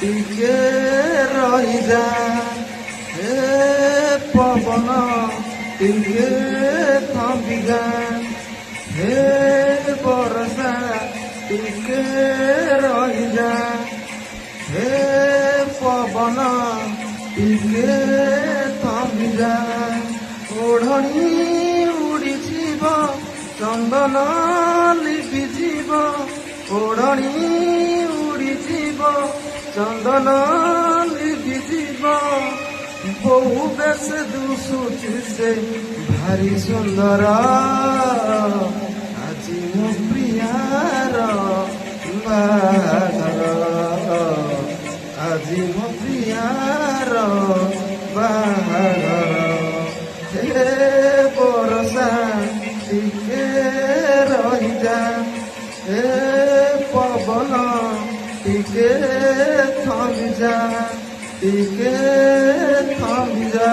ଟିକେ ରହିଯା ହେ ପବନ ଟିକେ ଥମିଯା ହେ ବର୍ଷା ଟିକେ ରହିଯା ହେ ପବନ ଟିକେ ଥମିଯା ଓଢ଼ଣୀ ଉଡ଼ିଯିବ ଚନ୍ଦନ ଲିଭିଯିବ ଓଢ଼ଣୀ ଉଡ଼ିଯିବ ଚନ୍ଦନ ଲିଭିଯିବ ବହୁ ବେଶ ଦୁଶୁଛି ସେ ଭାରି ସୁନ୍ଦର ଆଜି ମୋ ପ୍ରିୟାର ବାହାଘର ଆଜି ମୋ ପ୍ରିୟାର ବାହାଘର ହେ ବର୍ଷା ଟିକେ ରହିଯା ହେ ପବନ ଟିକେ ଥମିଯା ଟିକେ ଥମିଯା